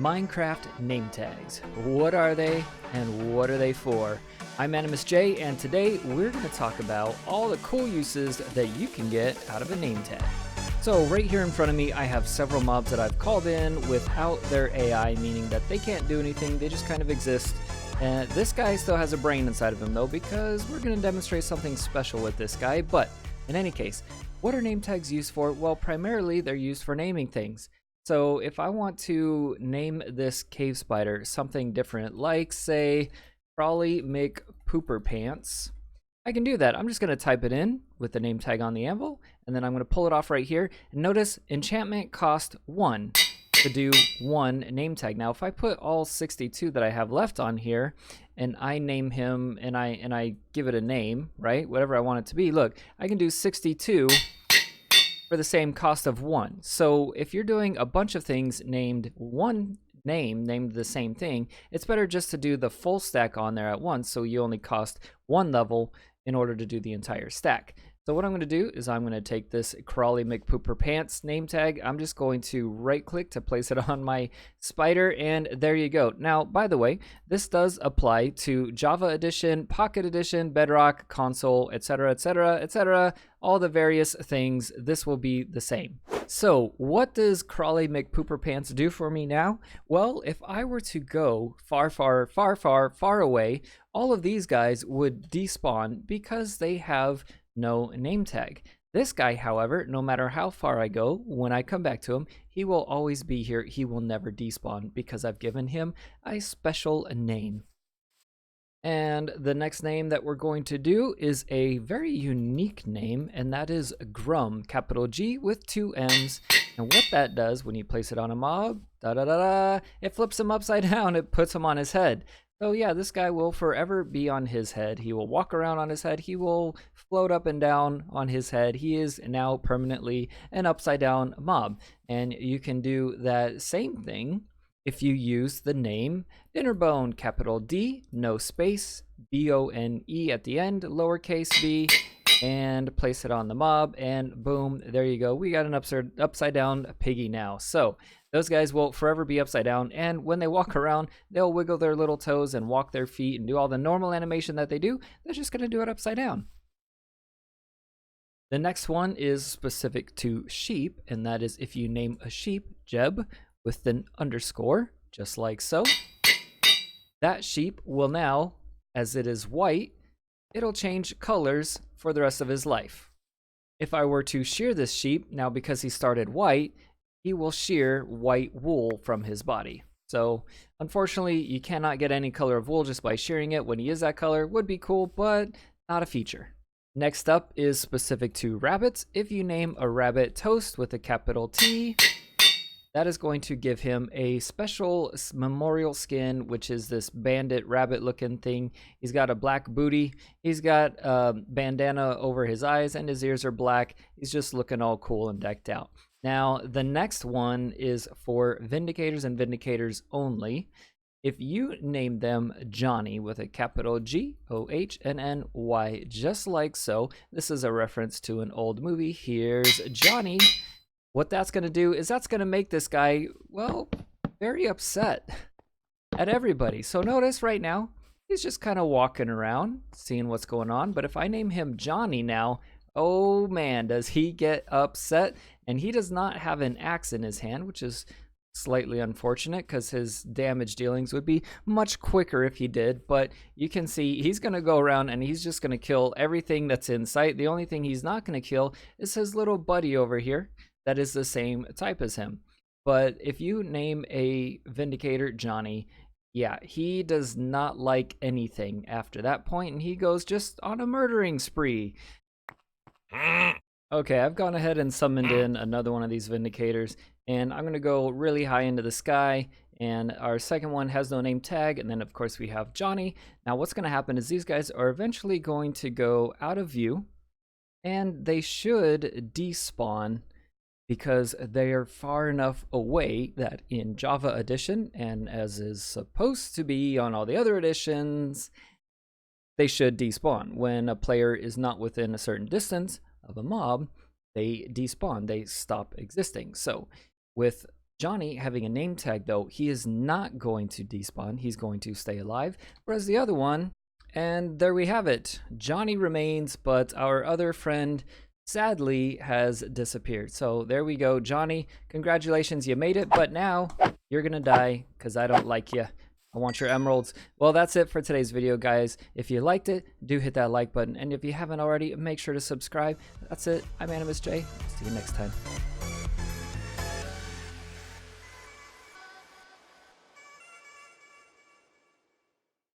Minecraft name tags. What are they and what are they for? I'm Animusj, and today we're going to talk about all the cool uses that you can get out of a name tag. So right here in front of me I have several mobs that I've called in without their AI, meaning that they can't do anything, they just kind of exist. And this guy still has a brain inside of him though, because we're going to demonstrate something special with this guy. But in any case, what are name tags used for? Well, primarily they're used for naming things. So if I want to name this cave spider something different, like say Crawly McPooper Pants, I can do that. I'm just going to type it in with the name tag on the anvil, and then I'm going to pull it off right here. And notice enchantment cost 1 to do 1 name tag. Now if I put all 62 that I have left on here and I name him and I give it a name, right, whatever I want it to be, look, I can do 62 for the same cost of 1. So if you're doing a bunch of things named one name, named the same thing, it's better just to do the full stack on there at once, so you only cost 1 level in order to do the entire stack. So what I'm going to do is I'm going to take this Crawly McPooper Pants name tag. I'm just going to right click to place it on my spider, and there you go. Now, by the way, this does apply to Java Edition, Pocket Edition, Bedrock, Console, etc., etc., etc., all the various things. This will be the same. So what does Crawly McPooper Pants do for me now? Well, if I were to go far away, all of these guys would despawn because they have no name tag. This guy, however, no matter how far I go, when I come back to him, he will always be here. He will never despawn because I've given him a special name. And the next name that we're going to do is a very unique name, and that is Grum, capital G with 2 M's. And what that does when you place it on a mob, it flips him upside down, it puts him on his head. So yeah, this guy will forever be on his head. He will walk around on his head. He will float up and down on his head. He is now permanently an upside down mob. And you can do that same thing if you use the name Dinnerbone, capital D, no space, B-O-N-E at the end, lowercase b, and place it on the mob, and boom, there you go. We got an upside down piggy now. So those guys will forever be upside down, and when they walk around, they'll wiggle their little toes and walk their feet and do all the normal animation that they do. They're just going to do it upside down. The next one is specific to sheep, and that is if you name a sheep Jeb with an underscore, just like so, that sheep will now, as it is white, it'll change colors for the rest of his life. If I were to shear this sheep, now because he started white, he will shear white wool from his body. So unfortunately, you cannot get any color of wool just by shearing it. When he is that color, would be cool, but not a feature. Next up is specific to rabbits. If you name a rabbit Toast with a capital T, that is going to give him a special memorial skin, which is this bandit rabbit looking thing. He's got a black booty. He's got a bandana over his eyes and his ears are black. He's just looking all cool and decked out. Now, the next one is for Vindicators and Vindicators only. If you name them Johnny with a capital G-O-H-N-N-Y, just like so, this is a reference to an old movie. Here's Johnny. What that's going to do is that's going to make this guy, well, very upset at everybody. So notice right now, he's just kind of walking around, seeing what's going on. But if I name him Johnny now, oh man, does he get upset. And he does not have an axe in his hand, which is slightly unfortunate because his damage dealings would be much quicker if he did. But you can see he's going to go around and he's just going to kill everything that's in sight. The only thing he's not going to kill is his little buddy over here that is the same type as him. But if you name a Vindicator Johnny, yeah, he does not like anything after that point, and he goes just on a murdering spree. Okay, I've gone ahead and summoned in another one of these Vindicators, and I'm going to go really high into the sky, and our second one has no name tag, and then of course we have Johnny. Now what's going to happen is these guys are eventually going to go out of view, and they should despawn because they are far enough away that in Java Edition, and as is supposed to be on all the other editions, they should despawn. When a player is not within a certain distance of a mob, they despawn, they stop existing. So with Johnny, having a name tag though, he is not going to despawn. He's going to stay alive. Whereas the other one, and there we have it. Johnny remains, but our other friend sadly has disappeared. So there we go. Johnny, congratulations, you made it, but now you're gonna die because I don't like you. I want your emeralds. Well, that's it for today's video, guys. If you liked it, do hit that like button. And if you haven't already, make sure to subscribe. That's it. I'm Animusj. See you next time.